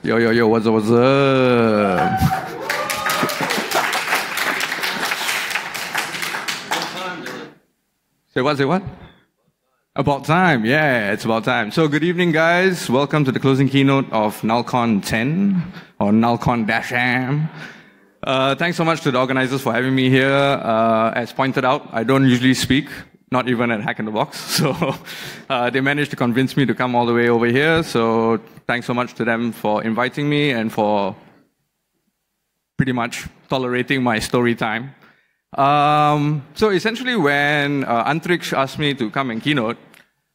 Yo, yo, yo, what's up, what's up? Say what? About time, yeah, it's about time. So good evening, guys. Welcome to the closing keynote of nullcon 10, or nullcon-am. Thanks so much to the organizers for having me here. As pointed out, I don't usually speak, not even at Hack in the Box. So they managed to convince me to come all the way over here. So thanks so much to them for inviting me and for pretty much tolerating my story time. So essentially when Antrix asked me to come and keynote,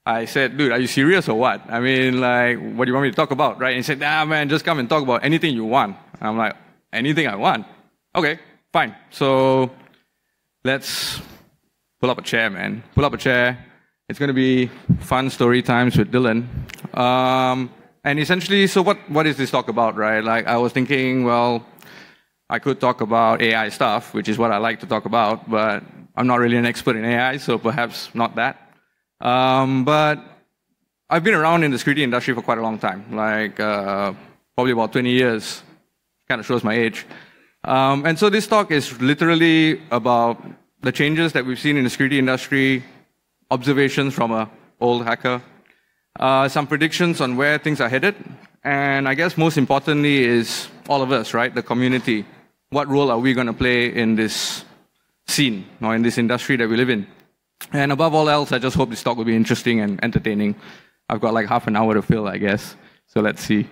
I said, dude, are you serious or what? I mean, like, what do you want me to talk about, right? And he said, nah, man, just come and talk about anything you want. And I'm like, anything I want? Okay, fine. So let's pull up a chair, man. Pull up a chair. It's going to be fun story times with Dhillon. And essentially, so what is this talk about, right? Like, I was thinking, well, I could talk about AI stuff, which is what I like to talk about, but I'm not really an expert in AI, so perhaps not that. But I've been around in the security industry for quite a long time, like probably about 20 years. Kind of shows my age. And so this talk is literally about the changes that we've seen in the security industry, observations from an old hacker, some predictions on where things are headed, and I guess most importantly is all of us, right, the community. What role are we going to play in this scene, or in this industry that we live in? And above all else, I just hope this talk will be interesting and entertaining. I've got like half an hour to fill, I guess, so let's see.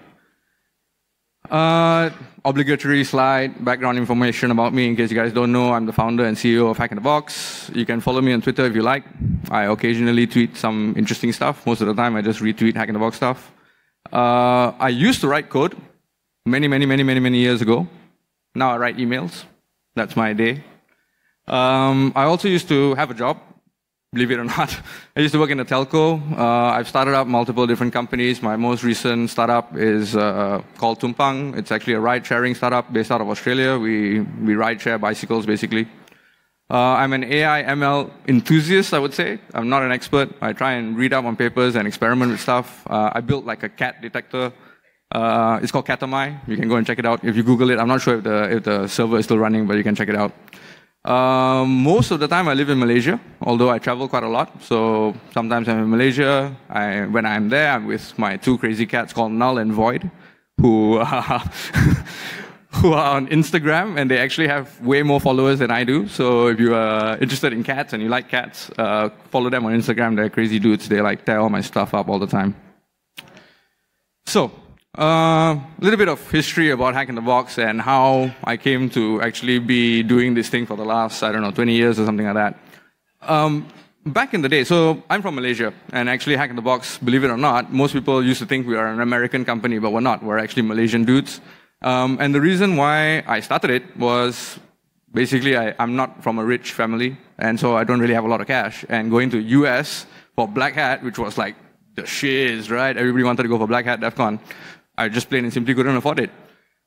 Obligatory slide, background information about me in case you guys don't know. I'm the founder and CEO of Hack in the Box. You can follow me on Twitter if you like. I occasionally tweet some interesting stuff. Most of the time I just retweet Hack in the Box stuff. I used to write code many years ago. Now I write emails. That's my day. I also used to have a job. Believe it or not. I used to work in a telco. I've started up multiple different companies. My most recent startup is called Tumpang. It's actually a ride-sharing startup based out of Australia. We ride-share bicycles, basically. I'm an AI ML enthusiast, I would say. I'm not an expert. I try and read up on papers and experiment with stuff. I built like a cat detector. It's called Katamai. You can go and check it out. If you Google it, I'm not sure if the server is still running, but you can check it out. Most of the time I live in Malaysia, although I travel quite a lot. So sometimes I'm in Malaysia. When I'm there, I'm with my two crazy cats called Null and Void, who are on Instagram, and they actually have way more followers than I do. So if you are interested in cats and you like cats, follow them on Instagram. They're crazy dudes. They like tear all my stuff up all the time. So a little bit of history about Hack in the Box and how I came to actually be doing this thing for the last, I don't know, 20 years or something like that. Back in the day, so I'm from Malaysia, and actually Hack in the Box, believe it or not, most people used to think we are an American company, but we're not. We're actually Malaysian dudes. And the reason why I started it was basically I'm not from a rich family, and so I don't really have a lot of cash. And going to US for Black Hat, which was like the shiz, right? Everybody wanted to go for Black Hat, DEF CON. I just plain and simply couldn't afford it.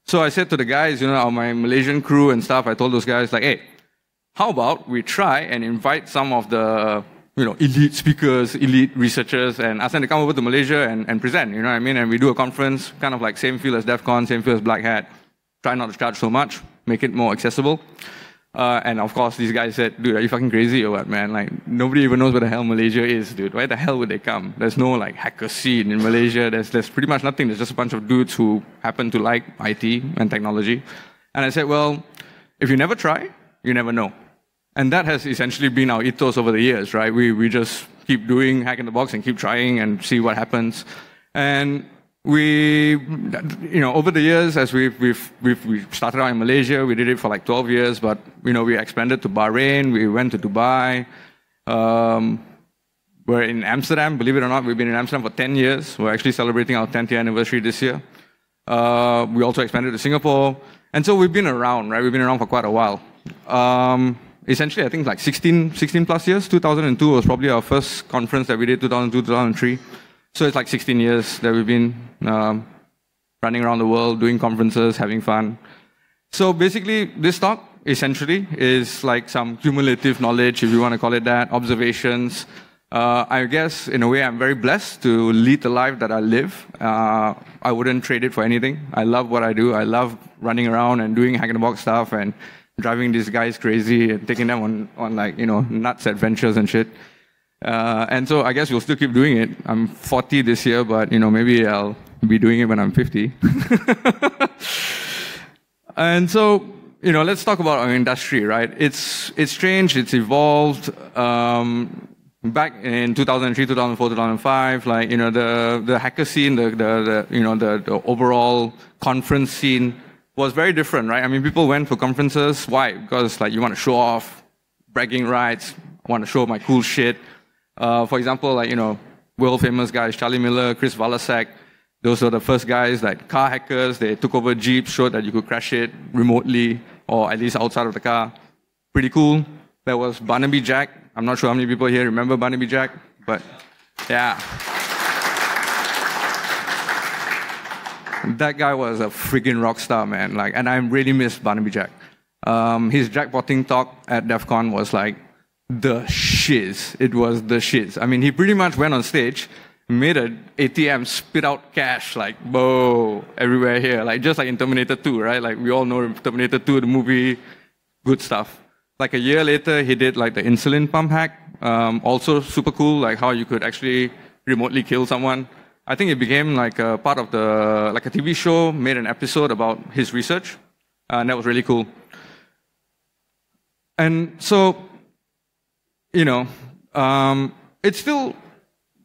So I said to the guys, you know, on my Malaysian crew and stuff, I told those guys, like, hey, how about we try and invite some of the, you know, elite speakers, elite researchers, and ask them to come over to Malaysia and present, you know what I mean? And we do a conference, kind of like same feel as DEF CON, same feel as Black Hat. Try not to charge so much, make it more accessible. And of course, these guys said, dude, are you fucking crazy or what, man? Like, nobody even knows where the hell Malaysia is, dude. Why the hell would they come? There's no, like, hacker scene in Malaysia. There's pretty much nothing. There's just a bunch of dudes who happen to like IT and technology. And I said, well, if you never try, you never know. And that has essentially been our ethos over the years, right? We just keep doing Hack in the Box and keep trying and see what happens. And we, you know, over the years, as we've started out in Malaysia, we did it for like 12 years, but, you know, we expanded to Bahrain, we went to Dubai. We're in Amsterdam, believe it or not, we've been in Amsterdam for 10 years. We're actually celebrating our 10th year anniversary this year. We also expanded to Singapore. And so we've been around, right? We've been around for quite a while. Essentially, I think like 16 plus years. 2002 was probably our first conference that we did, 2002, 2003. So it's like 16 years that we've been running around the world, doing conferences, having fun. So basically, this talk essentially is like some cumulative knowledge, if you want to call it that, observations, I guess, in a way, I'm very blessed to lead the life that I live. I wouldn't trade it for anything. I love what I do. I love running around and doing Hack in the Box stuff and driving these guys crazy and taking them on like, nuts adventures and shit. And so I guess we'll still keep doing it. I'm 40 this year, but, maybe I'll be doing it when I'm 50. And so, let's talk about our industry, right? It's changed, it's evolved. Back in 2003, 2004, 2005, like, the hacker scene, the overall conference scene was very different, right? I mean, people went for conferences. Why? Because, like, you want to show off bragging rights. I want to show my cool shit. For example, like, world famous guys, Charlie Miller, Chris Valasek, those were the first guys, like car hackers. They took over Jeeps, showed that you could crash it remotely, or at least outside of the car. Pretty cool. There was Barnaby Jack. I'm not sure how many people here remember Barnaby Jack, but yeah. That guy was a freaking rock star, man. Like, and I really miss Barnaby Jack. His jackpotting talk at DEF CON was like the shiz. It was the shiz. I mean, he pretty much went on stage, made an ATM spit out cash, like, whoa, everywhere here. Like, just like in Terminator 2, right? Like, we all know Terminator 2, the movie, good stuff. Like a year later, he did like the insulin pump hack. Also super cool, like how you could actually remotely kill someone. I think it became like a part of a TV show, made an episode about his research. And that was really cool. And so, it's still,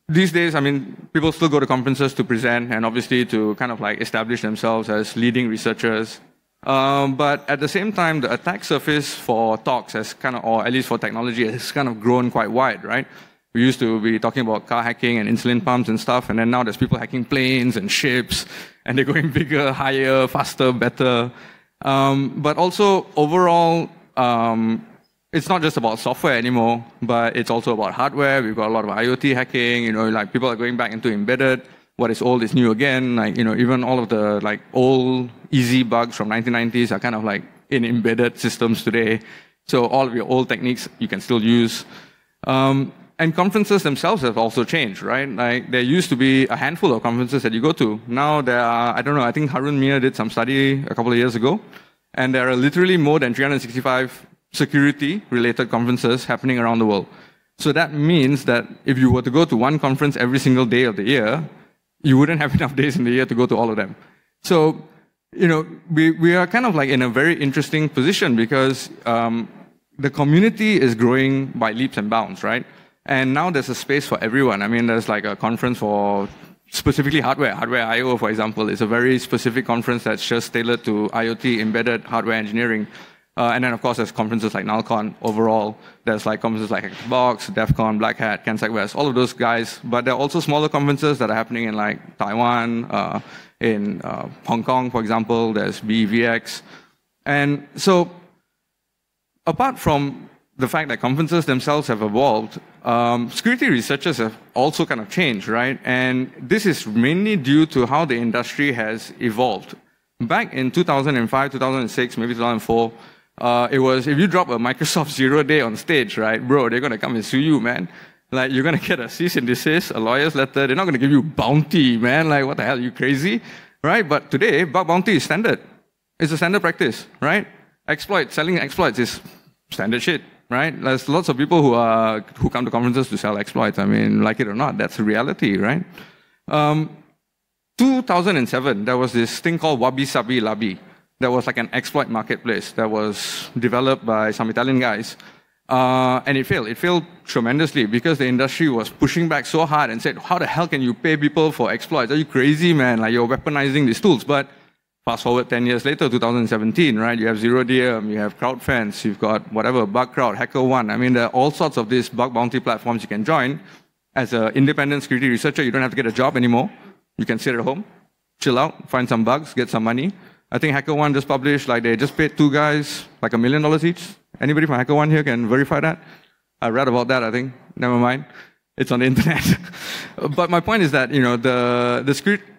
these days, I mean, people still go to conferences to present and obviously to kind of like establish themselves as leading researchers. But at the same time, the attack surface for talks has kind of, or at least for technology, has kind of grown quite wide, right? We used to be talking about car hacking and insulin pumps and stuff, and then now there's people hacking planes and ships, and they're going bigger, higher, faster, better. But also, overall, it's not just about software anymore, but it's also about hardware. We've got a lot of IoT hacking, like people are going back into embedded. What is old is new again. Like, even all of the like old easy bugs from 1990s are kind of like in embedded systems today. So all of your old techniques you can still use. And conferences themselves have also changed, right? Like, there used to be a handful of conferences that you go to. Now there are, I don't know, I think Harun Mir did some study a couple of years ago, and there are literally more than 365 security-related conferences happening around the world. So that means that if you were to go to one conference every single day of the year, you wouldn't have enough days in the year to go to all of them. So, we are kind of like in a very interesting position because the community is growing by leaps and bounds, right? And now there's a space for everyone. I mean, there's like a conference for specifically hardware. Hardware I/O, for example, is a very specific conference that's just tailored to IoT embedded hardware engineering. And then, of course, there's conferences like nullcon overall. There's like conferences like Hack in the Box, DEF CON, Black Hat, CanSec West, all of those guys. But there are also smaller conferences that are happening in like Taiwan, in Hong Kong, for example. There's BEVX. And so, apart from the fact that conferences themselves have evolved, security researchers have also kind of changed, right? And this is mainly due to how the industry has evolved. Back in 2005, 2006, maybe 2004, it was, if you drop a Microsoft 0 day on stage, right, bro, they're going to come and sue you, man. Like, you're going to get a cease and desist, a lawyer's letter. They're not going to give you bounty, man. Like, what the hell, are you crazy? Right? But today, bug bounty is standard. It's a standard practice, right? Selling exploits is standard shit, right? There's lots of people who come to conferences to sell exploits. I mean, like it or not, that's the reality, right? 2007, there was this thing called Wabi Sabi Labi. That was like an exploit marketplace that was developed by some Italian guys. And it failed. It failed tremendously because the industry was pushing back so hard and said, how the hell can you pay people for exploits? Are you crazy, man? Like, you're weaponizing these tools. But fast forward 10 years later, 2017, right? You have ZeroDM, you have CrowdFence, you've got whatever, BugCrowd, HackerOne. I mean, there are all sorts of these bug bounty platforms you can join. As an independent security researcher, you don't have to get a job anymore. You can sit at home, chill out, find some bugs, get some money. I think HackerOne just published, like, they just paid 2 guys like $1 million each. Anybody from HackerOne here can verify that? I read about that, I think. Never mind. It's on the internet. But my point is that,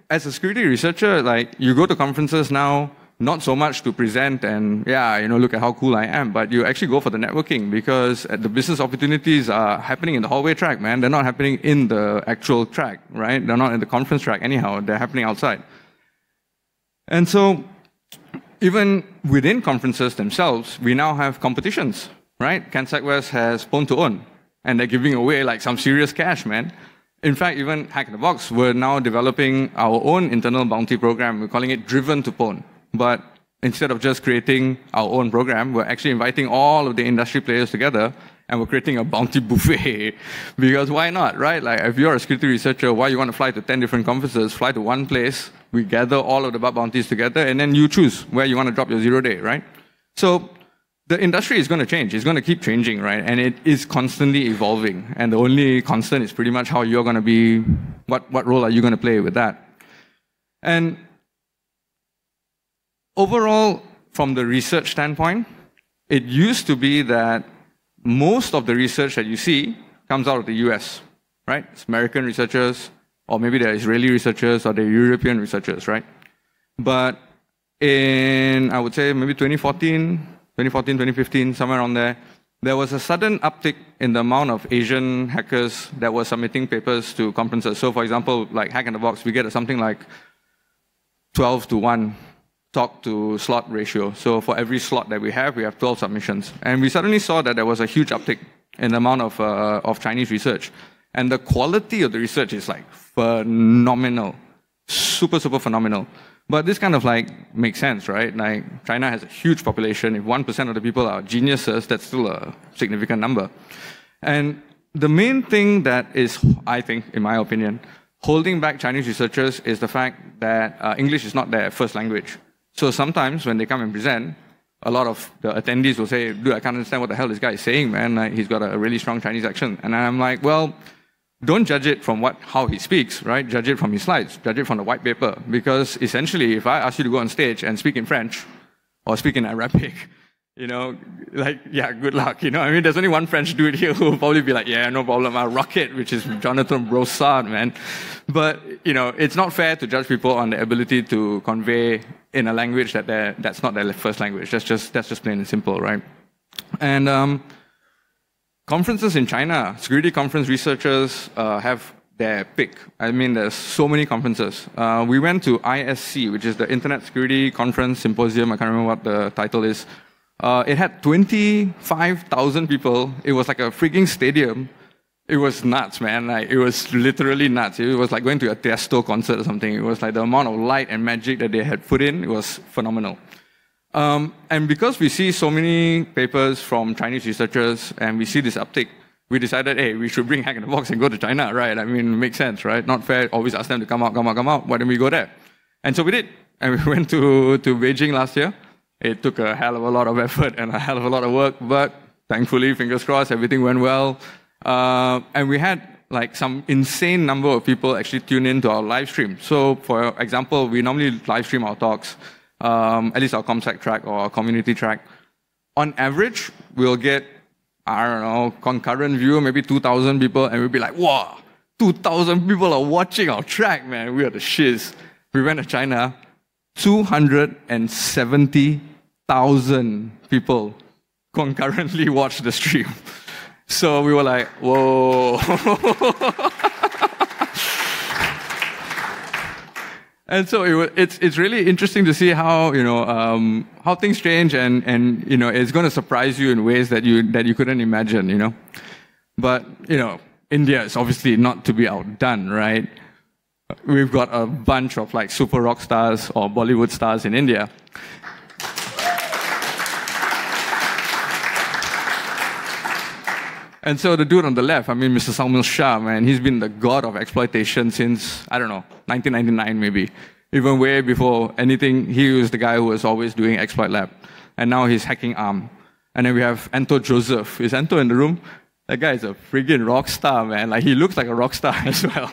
as a security researcher, like, you go to conferences now, not so much to present and, yeah, look at how cool I am, but you actually go for the networking because the business opportunities are happening in the hallway track, man. They're not happening in the actual track, right? They're not in the conference track anyhow. They're happening outside. And so even within conferences themselves, we now have competitions, right? CanSec West has Pwn to Own, and they're giving away like some serious cash, man. In fact, even Hack in the Box, we're now developing our own internal bounty program. We're calling it Driven to Pwn. But instead of just creating our own program, we're actually inviting all of the industry players together, and we're creating a bounty buffet. Because why not, right? Like, if you're a security researcher, why you want to fly to 10 different conferences, fly to one place, we gather all of the bug bounties together, and then you choose where you want to drop your 0 day, right? So the industry is going to change. It's going to keep changing, right? And it is constantly evolving. And the only constant is pretty much how you're going to be, what role are you going to play with that? And overall, from the research standpoint, it used to be that most of the research that you see comes out of the US, right? It's American researchers, or maybe they're Israeli researchers, or they're European researchers, right? But in, I would say, maybe 2014, 2015, somewhere around there was a sudden uptick in the amount of Asian hackers that were submitting papers to conferences. So, for example, like Hack in the Box, we get something like 12:1 talk to slot ratio. So for every slot that we have 12 submissions. And we suddenly saw that there was a huge uptick in the amount of Chinese research. And the quality of the research is like phenomenal. Super, super phenomenal. But this kind of like makes sense, right? Like China has a huge population. If 1% of the people are geniuses, that's still a significant number. And the main thing that is, I think, in my opinion, holding back Chinese researchers is the fact that English is not their first language. So sometimes when they come and present, a lot of the attendees will say, dude, I can't understand what the hell this guy is saying, man. Like, he's got a really strong Chinese accent. And I'm like, well, don't judge it from how he speaks, right? Judge it from his slides. Judge it from the white paper. Because essentially, if I ask you to go on stage and speak in French or speak in Arabic, like, yeah, good luck. I mean, there's only one French dude here who will probably be like, yeah, no problem, I'll rock it, which is Jonathan Brossard, man. But, it's not fair to judge people on their ability to convey in a language that's not their first language. That's just plain and simple, right? And conferences in China, security conference researchers have their pick. I mean, there's so many conferences. We went to ISC, which is the Internet Security Conference Symposium. I can't remember what the title is. It had 25,000 people. It was like a freaking stadium. It was nuts, man. Like, it was literally nuts. It was like going to a Tiesto concert or something. It was like the amount of light and magic that they had put in, it was phenomenal. And because we see so many papers from Chinese researchers and we see this uptick, we decided, hey, we should bring Hack in the Box and go to China, right? I mean, it makes sense, right? Not fair, always ask them to come out. Why don't we go there? And so we did. And we went to Beijing last year. It took a hell of a lot of effort and a hell of a lot of work, but thankfully, fingers crossed, everything went well. And we had like some insane number of people actually tune into our live stream. So for example, we normally live stream our talks, at least our ComSec track or our community track. On average, we'll get, I don't know, concurrent view, maybe 2,000 people, and we'll be like, wow, 2,000 people are watching our track, man. We are the shiz. We went to China, 270,000 people concurrently watched the stream. So we were like, whoa. And so it's really interesting to see how how things change, and it's going to surprise you in ways that you couldn't imagine, But India is obviously not to be outdone, right? We've got a bunch of like super rock stars or Bollywood stars in India. And so the dude on the left, I mean, Mr. Salman Shah, man, he's been the god of exploitation since, I don't know, 1999 maybe. Even way before anything, he was the guy who was always doing exploit lab. And now he's hacking ARM. And then we have Anto Joseph. Is Anto in the room? That guy is a friggin' rock star, man. Like, he looks like a rock star as well.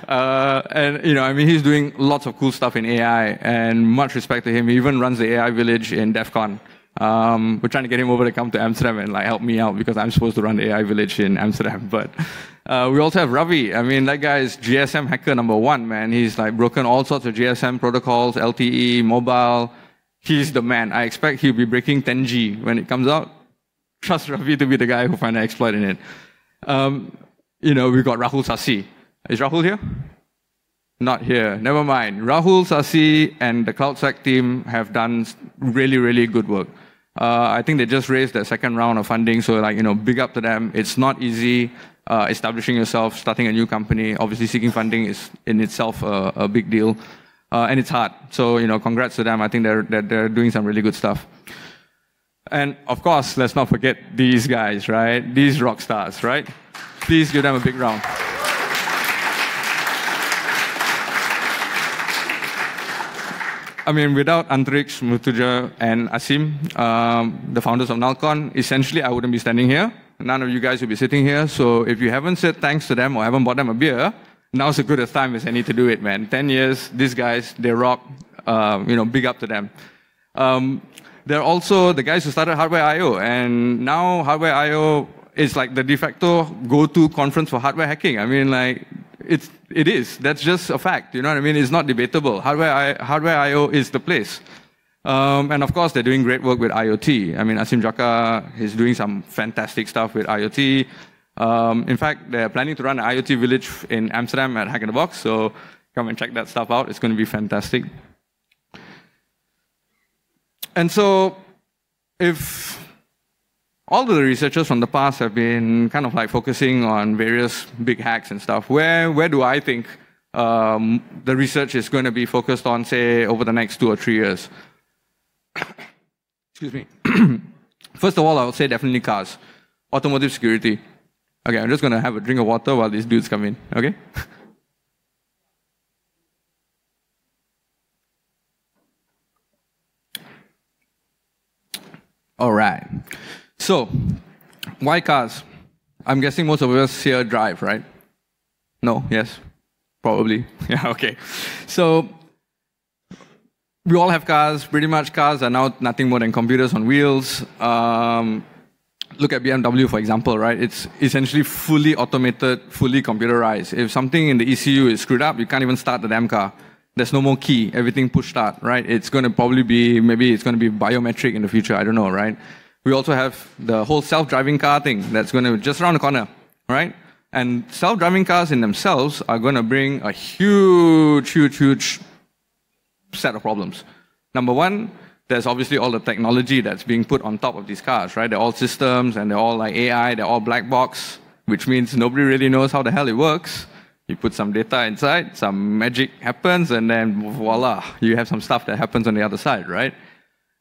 And, I mean, he's doing lots of cool stuff in AI, and much respect to him. He even runs the AI village in DEF CON. We're trying to get him over to come to Amsterdam and like help me out because I'm supposed to run the AI village in Amsterdam. But we also have Ravi. I mean, that guy is GSM hacker #1, man. He's like broken all sorts of GSM protocols, LTE, mobile. He's the man. I expect he'll be breaking 10G when it comes out. Trust Ravi to be the guy who find an exploit in it. We've got Rahul Sasi. Is Rahul here? Not here. Never mind. Rahul, Sasi, and the CloudSec team have done really, really good work. I think they just raised their second round of funding, so big up to them. It's not easy establishing yourself, starting a new company. Obviously, seeking funding is in itself a big deal, and it's hard. So congrats to them. I think they're doing some really good stuff. And of course, let's not forget these guys, right? These rock stars, right? Please give them a big round. I mean, without Antriksh, Murtuja, and Asim, the founders of nullcon, essentially I wouldn't be standing here. None of you guys would be sitting here. So if you haven't said thanks to them or haven't bought them a beer, now's as good a time as any to do it, man. 10 years, these guys, they rock. Big up to them. They're also the guys who started Hardware I/O, and now Hardware I/O is like the de facto go-to conference for hardware hacking. I mean, it is. That's just a fact. You know what I mean? It's not debatable. Hardware I/O is the place. And of course, they're doing great work with IoT. I mean, Asim Jaka is doing some fantastic stuff with IoT. In fact, they're planning to run an IoT village in Amsterdam at Hack in the Box. So come and check that stuff out. It's going to be fantastic. And so, if all of the researchers from the past have been kind of like focusing on various big hacks and stuff, where do I think the research is going to be focused on, say, over the next 2 or 3 years? Excuse me. First of all, I would say definitely cars. Automotive security. Okay, I'm just going to have a drink of water while these dudes come in, okay? All right. So, why cars? I'm guessing most of us here drive, right? No? Yes? Probably. Yeah, okay. So, we all have cars. Pretty much cars are now nothing more than computers on wheels. Look at BMW, for example, right? It's essentially fully automated, fully computerized. If something in the ECU is screwed up, you can't even start the damn car. There's no more key. Everything push start, right? It's going to probably be, maybe it's going to be biometric in the future. I don't know, right? We also have the whole self-driving car thing that's going to just around the corner, right? And self-driving cars in themselves are going to bring a huge, huge, huge set of problems. Number one, there's obviously all the technology that's being put on top of these cars, right? They're all systems and they're all like AI, they're all black box, which means nobody really knows how the hell it works. You put some data inside, some magic happens, and then voila, you have some stuff that happens on the other side, right?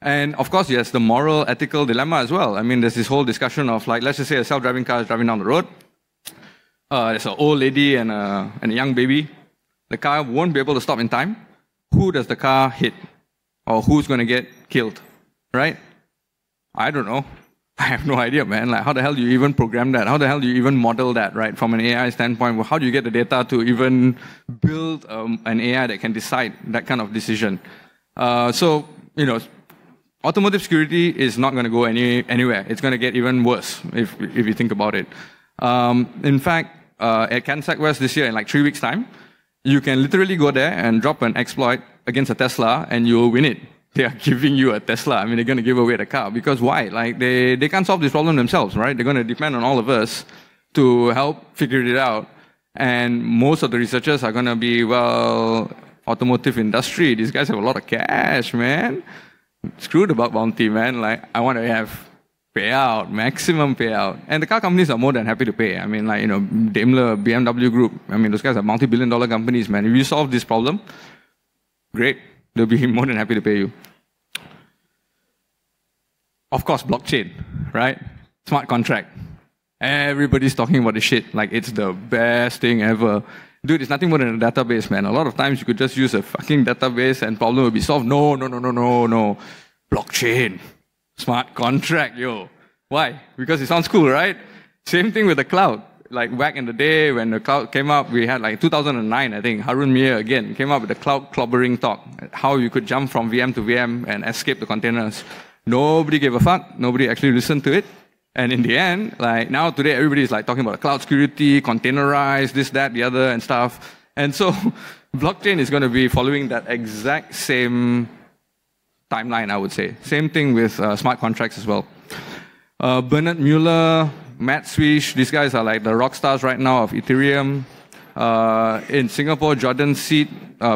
And of course, yes, the moral, ethical dilemma as well. I mean, there's this whole discussion of like, let's just say a self-driving car is driving down the road. There's an old lady and a young baby. The car won't be able to stop in time. Who does the car hit? Or who's going to get killed, right? I don't know. I have no idea, man. Like, how the hell do you even program that? How the hell do you even model that, right? From an AI standpoint, well, how do you get the data to even build an AI that can decide that kind of decision? So, automotive security is not going to go anywhere. It's going to get even worse if you think about it. In fact, at CanSec West this year, in like 3 weeks' time, you can literally go there and drop an exploit against a Tesla and you'll win it. They are giving you a Tesla. I mean, they're going to give away the car. Because why? Like, they can't solve this problem themselves, right? They're going to depend on all of us to help figure it out. And most of the researchers are going to be, well, automotive industry. These guys have a lot of cash, man. Screw the bug bounty, man. Like, I want to have payout, maximum payout. And the car companies are more than happy to pay. I mean, like, Daimler, BMW Group. I mean, those guys are multi-billion-dollar companies, man. If you solve this problem, great. They'll be more than happy to pay you. Of course, blockchain, right? Smart contract. Everybody's talking about this shit like it's the best thing ever. Dude, it's nothing more than a database, man. A lot of times you could just use a fucking database and problem will be solved. No. Blockchain. Smart contract, yo. Why? Because it sounds cool, right? Same thing with the cloud. Like back in the day when the cloud came up, we had like 2009, I think, Harun Mir again came up with the cloud clobbering talk. How you could jump from VM to VM and escape the containers. Nobody gave a fuck. Nobody actually listened to it. And in the end, like now today, everybody is like talking about cloud security, containerized, this, that, the other, and stuff. And so blockchain is going to be following that exact same timeline, I would say. Same thing with smart contracts as well. Bernard Mueller, Matt Swish, these guys are like the rock stars right now of Ethereum. In Singapore, Jordan Seed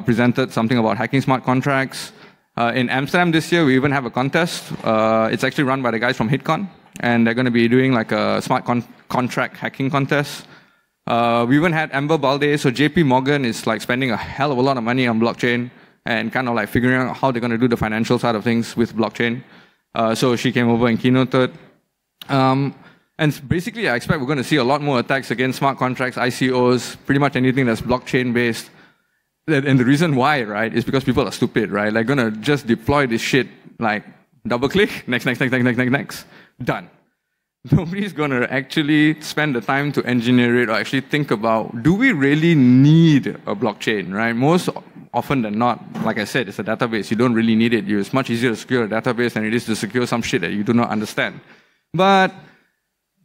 presented something about hacking smart contracts. In Amsterdam this year, we even have a contest. It's actually run by the guys from HITCon, and they're going to be doing like a smart contract hacking contest. We even had Amber Balde, so JP Morgan is like spending a hell of a lot of money on blockchain and kind of like figuring out how they're going to do the financial side of things with blockchain. So she came over and keynoted. And basically, I expect we're going to see a lot more attacks against smart contracts, ICOs, pretty much anything that's blockchain-based. And the reason why, right, is because people are stupid, right? They're going to just deploy this shit, like, double-click, next, done. Nobody's going to actually spend the time to engineer it or actually think about, do we really need a blockchain, right? Most often than not, like I said, it's a database. You don't really need it. It's much easier to secure a database than it is to secure some shit that you do not understand. But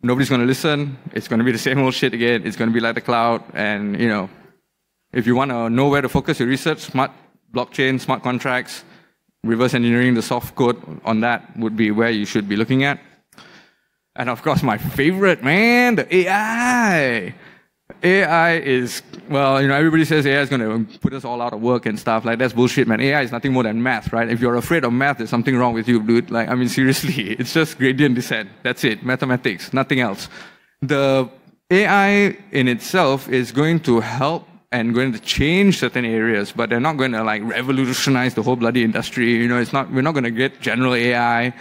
nobody's going to listen. It's going to be the same old shit again. It's going to be like the cloud. And, you know, if you want to know where to focus your research, smart blockchain, smart contracts, reverse engineering the soft code on that would be where you should be looking at. And of course, my favorite, man, the AI. AI is, well, you know, everybody says AI is going to put us all out of work and stuff. Like, that's bullshit, man. AI is nothing more than math, right? If you're afraid of math, there's something wrong with you, dude. Like, I mean, seriously, it's just gradient descent. That's it. Mathematics, nothing else. The AI in itself is going to help and going to change certain areas, but they're not going to, like, revolutionize the whole bloody industry. You know, we're not going to get general AI,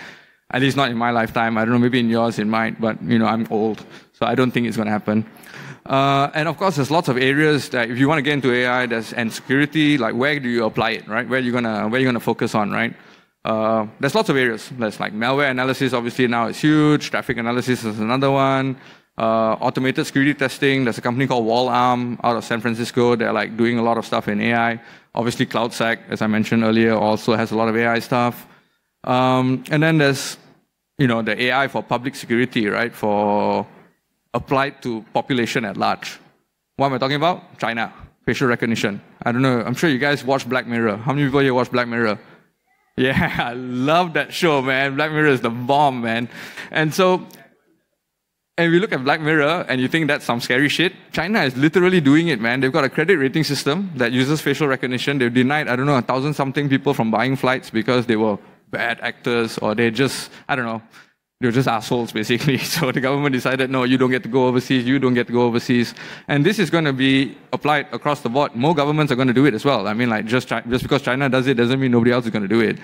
at least not in my lifetime. I don't know, maybe in yours it might, but, you know, I'm old, so I don't think it's going to happen. And of course, there's lots of areas that if you want to get into AI and security, like where do you apply it, right? Where are you gonna focus on, right? There's lots of areas. There's like malware analysis, obviously now is huge. Traffic analysis is another one. Automated security testing. There's a company called WallArm out of San Francisco. They're like doing a lot of stuff in AI. Obviously, CloudSec, as I mentioned earlier, also has a lot of AI stuff. And then there's, you know, the AI for public security, right? For applied to population at large. What am I talking about? China. Facial recognition. I don't know. I'm sure you guys watch Black Mirror. How many people here watch Black Mirror? Yeah, I love that show, man. Black Mirror is the bomb, man. And so, and we look at Black Mirror and you think that's some scary shit. China is literally doing it, man. They've got a credit rating system that uses facial recognition. They've denied, I don't know, 1,000-something people from buying flights because they were bad actors or they just, I don't know, they were just assholes, basically. So the government decided, no, you don't get to go overseas, you don't get to go overseas. And this is going to be applied across the board. More governments are going to do it as well. I mean, like, just because China does it doesn't mean nobody else is going to do it.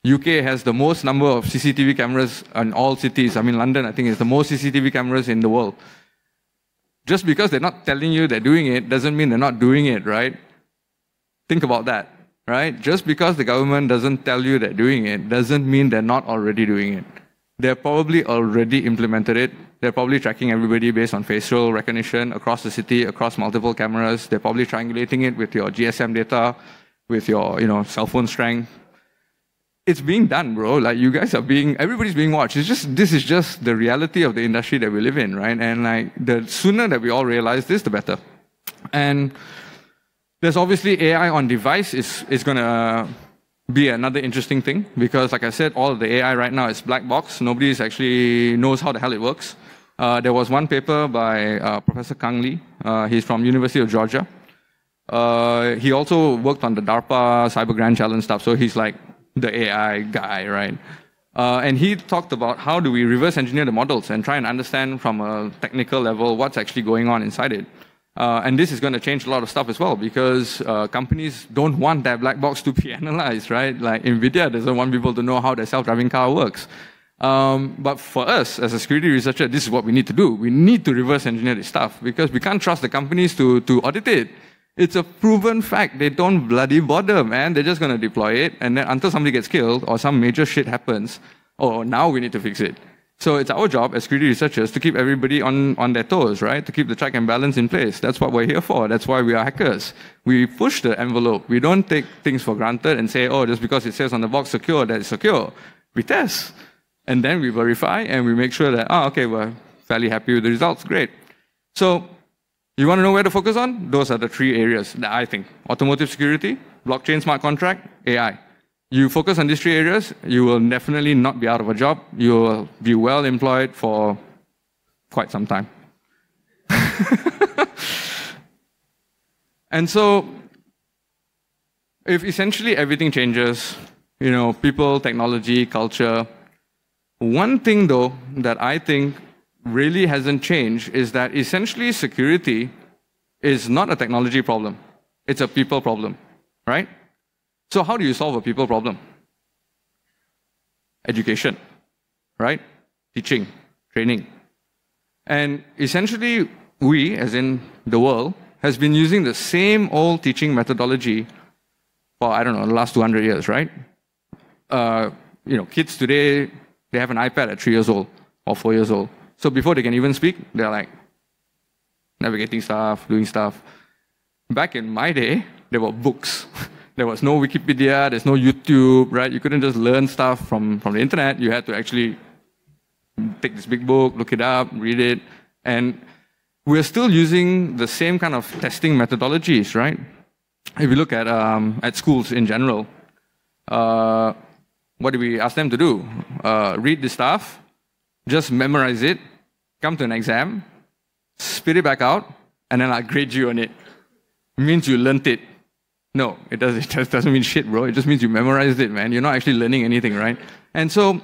UK has the most number of CCTV cameras in all cities. I mean, London, I think, is the most CCTV cameras in the world. Just because they're not telling you they're doing it doesn't mean they're not doing it, right? Think about that, right? Just because the government doesn't tell you they're doing it doesn't mean they're not already doing it. They're probably already implemented it. They're probably tracking everybody based on facial recognition across the city, across multiple cameras. They're probably triangulating it with your GSM data, with your, you know, cell phone strength. It's being done, bro. Like, you guys are everybody's being watched. This is just the reality of the industry that we live in, right? And like, the sooner that we all realize this, the better. And there's obviously AI on device is gonna be another interesting thing, because like I said, all of the AI right now is black box. Nobody actually knows how the hell it works. There was one paper by Professor Kang Lee. He's from University of Georgia. He also worked on the DARPA Cyber Grand Challenge stuff, so he's like the AI guy, right? And he talked about how do we reverse engineer the models and try and understand from a technical level what's actually going on inside it. And this is going to change a lot of stuff as well, because companies don't want that black box to be analyzed, right? Like, NVIDIA doesn't want people to know how their self-driving car works. But for us, as a security researcher, this is what we need to do. We need to reverse engineer this stuff, because we can't trust the companies to audit it. It's a proven fact. They don't bloody bother, man. They're just going to deploy it, and then until somebody gets killed or some major shit happens, oh, now we need to fix it. So it's our job as security researchers to keep everybody on their toes, right? To keep the check and balance in place. That's what we're here for. That's why we are hackers. We push the envelope. We don't take things for granted and say, oh, just because it says on the box secure, that it's secure. We test. And then we verify and we make sure that, oh, okay, we're fairly happy with the results. Great. So you want to know where to focus on? Those are the three areas that I think. Automotive security, blockchain smart contract, AI. You focus on these three areas, you will definitely not be out of a job. You will be well employed for quite some time. And so, if essentially everything changes, people, technology, culture, one thing though that I think really hasn't changed is that essentially security is not a technology problem. It's a people problem, right? So how do you solve a people problem? Education, right? Teaching, training. And essentially we, as in the world, has been using the same old teaching methodology for, I don't know, the last 200 years, right? Kids today, they have an iPad at 3 years old or 4 years old. So before they can even speak, they're like navigating stuff, doing stuff. Back in my day, there were books. There was no Wikipedia, there's no YouTube, right? You couldn't just learn stuff from the internet. You had to actually take this big book, look it up, read it. And we're still using the same kind of testing methodologies, right? If you look at schools in general, what do we ask them to do? Read the stuff, just memorize it, come to an exam, spit it back out, and then I'll grade you on it. It means you learnt it. No, it doesn't mean shit, bro. It just means you memorized it, man. You're not actually learning anything, right? And so,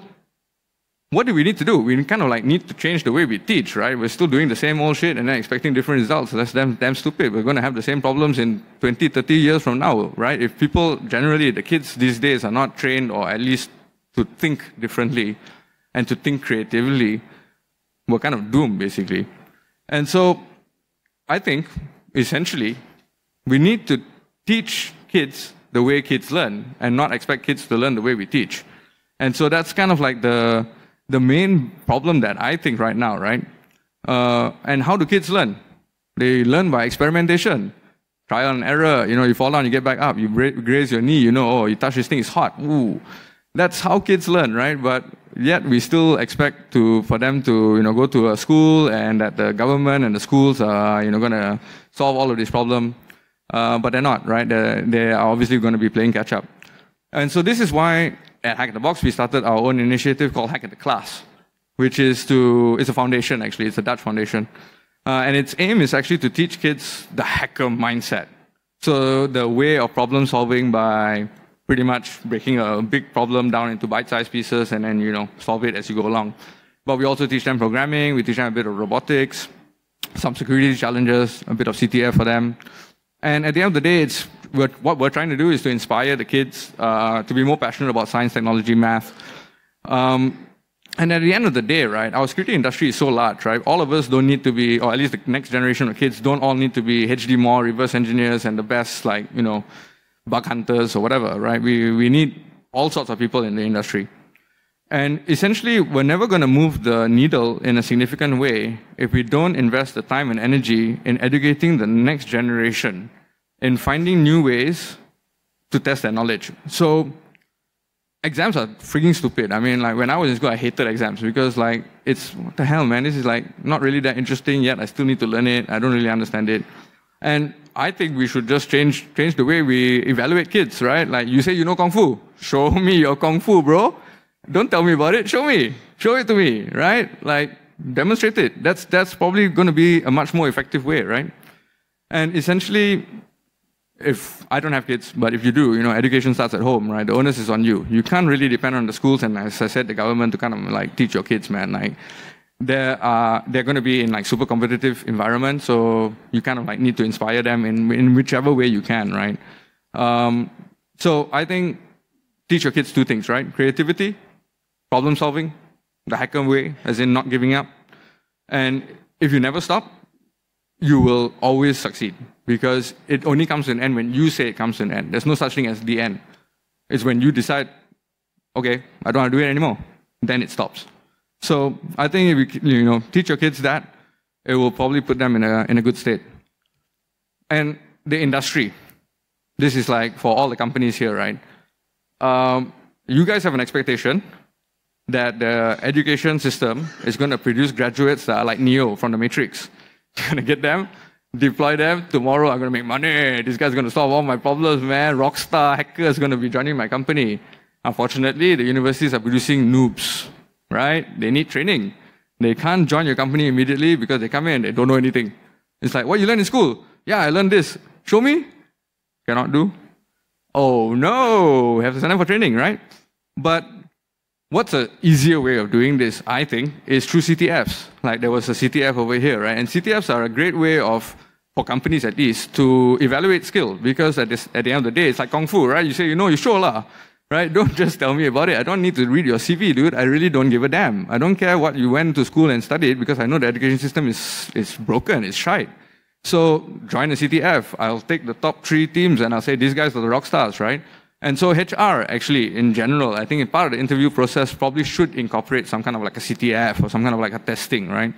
what do we need to do? We kind of need to change the way we teach, right? We're still doing the same old shit and then expecting different results. That's damn stupid. We're going to have the same problems in 20, 30 years from now, right? If people, generally, the kids these days are not trained or at least to think differently and to think creatively, we're kind of doomed, basically. And so, I think, essentially, we need to teach kids the way kids learn and not expect kids to learn the way we teach. And so that's kind of like the main problem that I think right now, right? And how do kids learn? They learn by experimentation. Trial and error. You fall down, you get back up. You graze your knee, oh, you touch this thing, it's hot. Ooh. That's how kids learn, right? But yet we still expect for them to go to a school and that the government and the schools are going to solve all of these problems. But they're not, right? They are obviously going to be playing catch up. And so this is why at Hack in the Box we started our own initiative called Hack in the Class, which is it's a foundation actually, it's a Dutch foundation. And its aim is actually to teach kids the hacker mindset. So the way of problem solving by pretty much breaking a big problem down into bite-sized pieces and then, solve it as you go along. But we also teach them programming, we teach them a bit of robotics, some security challenges, a bit of CTF for them. And at the end of the day, what we're trying to do is to inspire the kids to be more passionate about science, technology, math. And at the end of the day, right, our security industry is so large, right? All of us don't need to be, or at least the next generation of kids don't all need to be HD Moore, reverse engineers, and the best, bug hunters or whatever, right? We need all sorts of people in the industry. And essentially, we're never going to move the needle in a significant way if we don't invest the time and energy in educating the next generation, in finding new ways to test their knowledge. So, exams are freaking stupid. I mean, when I was in school, I hated exams because, it's, what the hell, man? This is, not really that interesting yet. I still need to learn it. I don't really understand it. And I think we should just change the way we evaluate kids, right? You say you know Kung Fu. Show me your Kung Fu, bro. Don't tell me about it. Show me. Show it to me, right? Demonstrate it. That's probably going to be a much more effective way, right? And essentially, if I don't have kids, but if you do, education starts at home, right? The onus is on you. You can't really depend on the schools and, as I said, the government to kind of teach your kids, man. They're going to be in super competitive environment, so you kind of need to inspire them in whichever way you can, right? So I think teach your kids two things, right? Creativity, problem solving, the hacker way, as in not giving up. And if you never stop, you will always succeed because it only comes to an end when you say it comes to an end. There's no such thing as the end. It's when you decide, okay, I don't want to do it anymore, then it stops. So I think if you teach your kids that, it will probably put them in a good state. And the industry, this is for all the companies here, right? You guys have an expectation that the education system is going to produce graduates that are like Neo from the Matrix. You're going to get them, deploy them. Tomorrow I'm going to make money. This guy's going to solve all my problems, man. Rockstar hacker is going to be joining my company. Unfortunately, the universities are producing noobs, right? They need training. They can't join your company immediately because they come in, they don't know anything. It's like, what you learn in school? Yeah, I learned this. Show me. Cannot do. Oh no, we have to sign up for training, right? But what's an easier way of doing this, I think, is through CTFs. Like there was a CTF over here, right? And CTFs are a great way of, for companies at least, to evaluate skill. Because at the end of the day, it's like Kung Fu, right? You say, you show lah. Right? Don't just tell me about it. I don't need to read your CV, dude. I really don't give a damn. I don't care what you went to school and studied because I know the education system is broken, it's shite. So join a CTF. I'll take the top 3 teams and I'll say these guys are the rock stars, right? And so HR actually, in general, I think in part of the interview process probably should incorporate some kind of like a CTF or some kind of like a testing, right?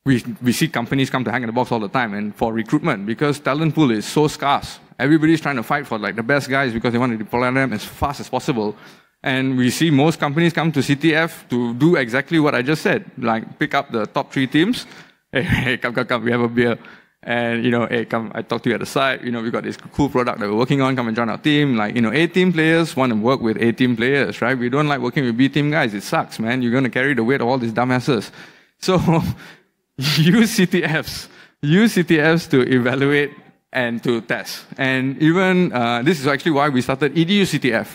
We see companies come to Hack in the Box all the time, and for recruitment, because talent pool is so scarce, everybody's trying to fight for like the best guys because they want to deploy them as fast as possible. And we see most companies come to CTF to do exactly what I just said, like pick up the top 3 teams. Hey, come, we have a beer. And, hey, come, I talk to you at the side. We got this cool product that we're working on. Come and join our team. Like, A-team players want to work with A-team players, right? We don't like working with B-team guys. It sucks, man. You're going to carry the weight of all these dumbasses. So use CTFs to evaluate and to test. And even, this is actually why we started EDU CTF.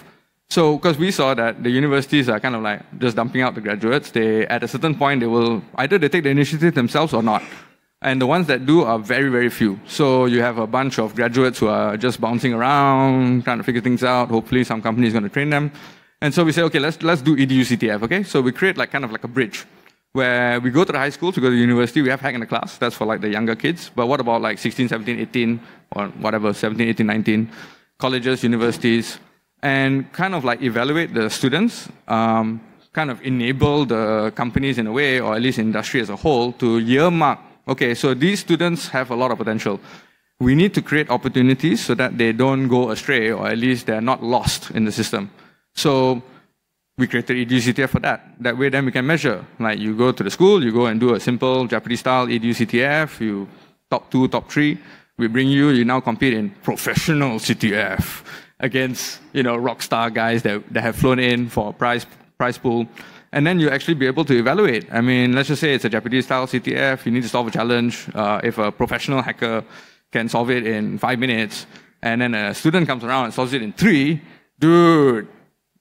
So, because we saw that the universities are kind of like just dumping out the graduates. At a certain point, they will, either they take the initiative themselves or not. And the ones that do are very, very few. So you have a bunch of graduates who are just bouncing around, trying to figure things out. Hopefully some company is going to train them. And so we say, okay, let's do EDU CTF, okay? So we create like kind of like a bridge where we go to the high schools, we go to the university, we have hack in the class. That's for like the younger kids. But what about like 16, 17, 18, or whatever, 17, 18, 19, colleges, universities, and kind of like evaluate the students, kind of enable the companies in a way, or at least industry as a whole, to earmark, okay, so these students have a lot of potential. We need to create opportunities so that they don't go astray, or at least they're not lost in the system. So we created EDU CTF for that. That way then we can measure. Like you go to the school, you go and do a simple Japanese-style EDU CTF, you top 2, top 3, we bring you, you now compete in professional CTF against, rock star guys that have flown in for a prize pool. And then you actually be able to evaluate. I mean, let's just say it's a Japanese-style CTF, you need to solve a challenge. If a professional hacker can solve it in 5 minutes, and then a student comes around and solves it in 3, dude,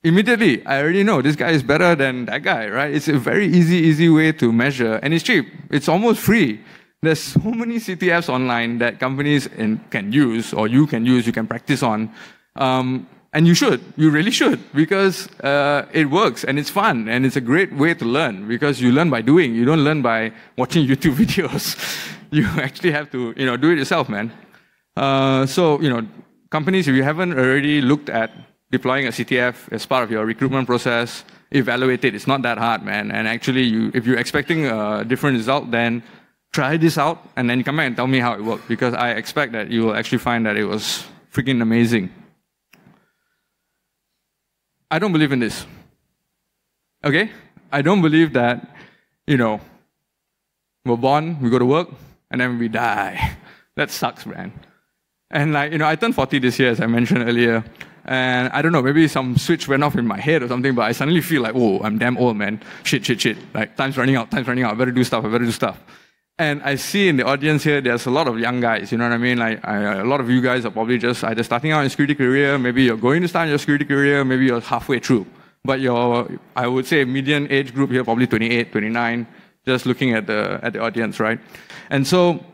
immediately, I already know this guy is better than that guy, right? It's a very easy way to measure, and it's cheap. It's almost free. There's so many CTFs online that companies can use, or you can use, you can practice on. And you really should, because it works and it's fun and it's a great way to learn, because you learn by doing. You don't learn by watching YouTube videos. You actually have to, do it yourself, man. So, companies, if you haven't already looked at deploying a CTF as part of your recruitment process, evaluate it. It's not that hard, man. And actually, if you're expecting a different result, then try this out and then come back and tell me how it worked, because I expect that you will actually find that it was freaking amazing. I don't believe in this. Okay? I don't believe that, we're born, we go to work, and then we die. That sucks, man. And like, I turned 40 this year, as I mentioned earlier. And I don't know, maybe some switch went off in my head or something, but I suddenly feel like, oh, I'm damn old, man. Shit. Like, time's running out. I better do stuff. And I see in the audience here, there's a lot of young guys, you know what I mean? Like, a lot of you guys are probably just either starting out in security career, maybe you're going to start your security career, maybe you're halfway through. But I would say median age group here, probably 28, 29, just looking at the audience, right? And so,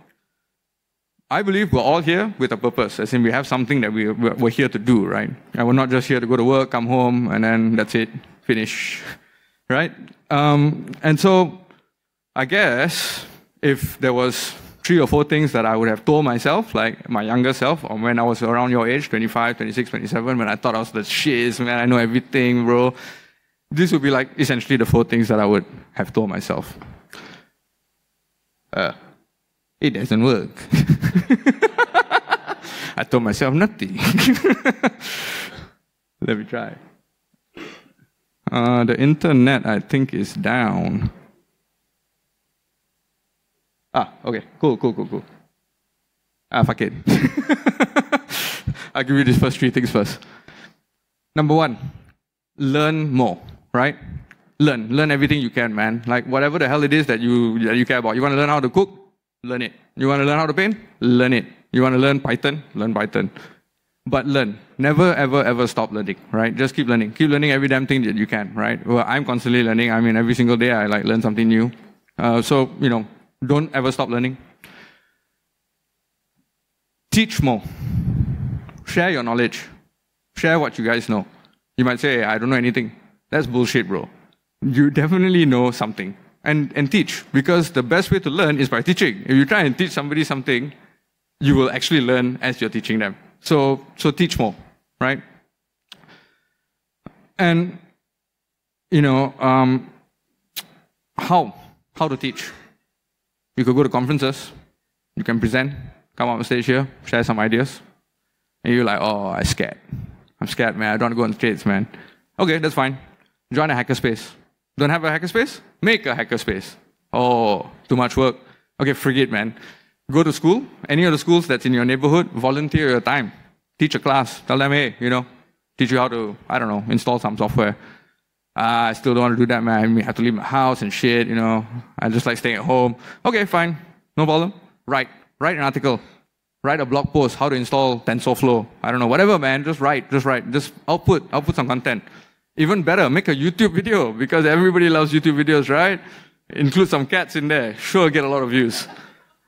I believe we're all here with a purpose, as in we have something that we're here to do, right? And we're not just here to go to work, come home, and then that's it, finish, right? And so, I guess, if there was 3 or 4 things that I would have told myself, like my younger self, or when I was around your age, 25, 26, 27, when I thought I was the shiz, man, I know everything, bro. This would be like essentially the 4 things that I would have told myself. It doesn't work. I told myself nothing. Let me try. The internet, I think, is down. Okay. Cool. Fuck it. I'll give you these first 3 things first. Number 1, learn more, right? Learn everything you can, man. Like whatever the hell it is that you care about. You want to learn how to cook? Learn it. You want to learn how to paint? Learn it. You want to learn Python? Learn Python. But learn. Never, ever stop learning, right? Just keep learning. Keep learning every damn thing that you can, right? Well, I'm constantly learning. I mean, every single day I learn something new. So, don't ever stop learning. Teach more. Share your knowledge. Share what you guys know. You might say, I don't know anything. That's bullshit, bro. You definitely know something. And teach. Because the best way to learn is by teaching. If you try and teach somebody something, you will actually learn as you're teaching them. So teach more, right? And, how to teach. You could go to conferences. You can present. Come up on stage here. Share some ideas. And you're like, oh, I'm scared. I'm scared, man. I don't want to go on stage, man. Okay, that's fine. Join a hackerspace. Don't have a hackerspace? Make a hackerspace. Oh, too much work. Okay, forget, man. Go to school. Any of the schools that's in your neighborhood, volunteer your time. Teach a class. Tell them, hey, teach you how to, I don't know, install some software. I still don't want to do that, man. I have to leave my house and shit, I just like staying at home. Okay, fine. No problem. Write an article. Write a blog post, how to install TensorFlow. I don't know, whatever, man. Just write. Just output some content. Even better, make a YouTube video, because everybody loves YouTube videos, right? Include some cats in there. Sure, get a lot of views.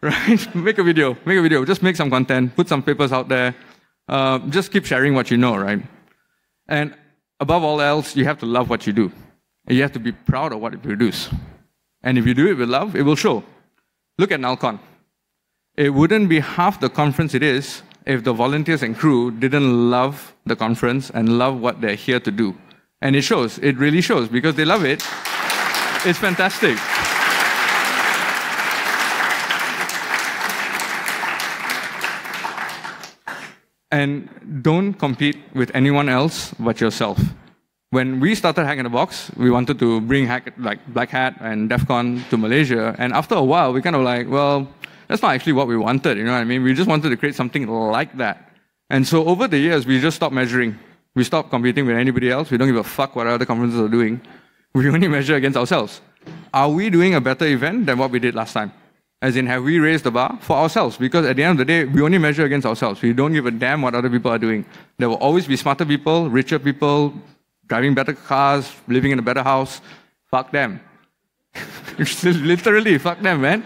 Right? Make a video. Just make some content. Put some papers out there. Just keep sharing what you know, right? And above all else, you have to love what you do. And you have to be proud of what you produce. And if you do it with love, it will show. Look at nullcon. It wouldn't be half the conference it is if the volunteers and crew didn't love the conference and love what they're here to do. And it shows. It really shows, because they love it. It's fantastic. And don't compete with anyone else but yourself. When we started Hack in the Box, we wanted to bring Black Hat and DEF CON to Malaysia. And after a while, we kind of like, well, that's not actually what we wanted, you know what I mean? We just wanted to create something like that. And so over the years, we just stopped measuring. We stopped competing with anybody else. We don't give a fuck what other conferences are doing. We only measure against ourselves. Are we doing a better event than what we did last time? As in, have we raised the bar for ourselves? Because at the end of the day, we only measure against ourselves. We don't give a damn what other people are doing. There will always be smarter people, richer people, driving better cars, living in a better house. Fuck them. Literally, fuck them, man.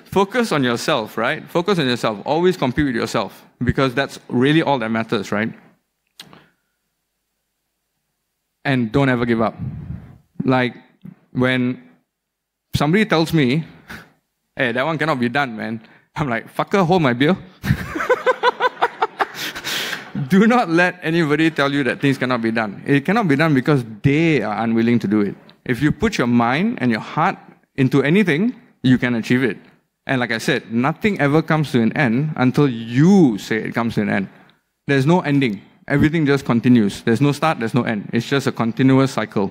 Focus on yourself, right? Focus on yourself. Always compete with yourself, because that's really all that matters, right? And don't ever give up. Like, when somebody tells me, hey, that one cannot be done, man, I'm like, fucker, hold my beer. Do not let anybody tell you that things cannot be done. It cannot be done because they are unwilling to do it. If you put your mind and your heart into anything, you can achieve it. And like I said, nothing ever comes to an end until you say it comes to an end. There's no ending. Everything just continues. There's no start, there's no end. It's just a continuous cycle.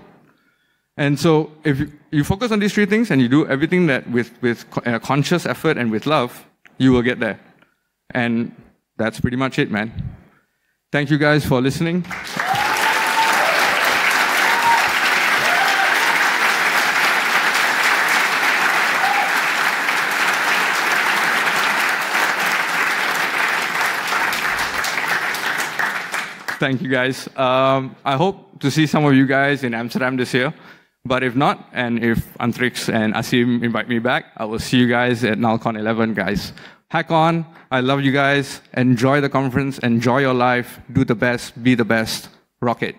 And so if you focus on these 3 things and you do everything that with conscious effort and with love, you will get there. And that's pretty much it, man. Thank you guys for listening. Thank you, guys. I hope to see some of you guys in Amsterdam this year. But if not, and if Antrix and Asim invite me back, I will see you guys at nullcon 11, guys. Hack on. I love you guys. Enjoy the conference. Enjoy your life. Do the best. Be the best. Rock it.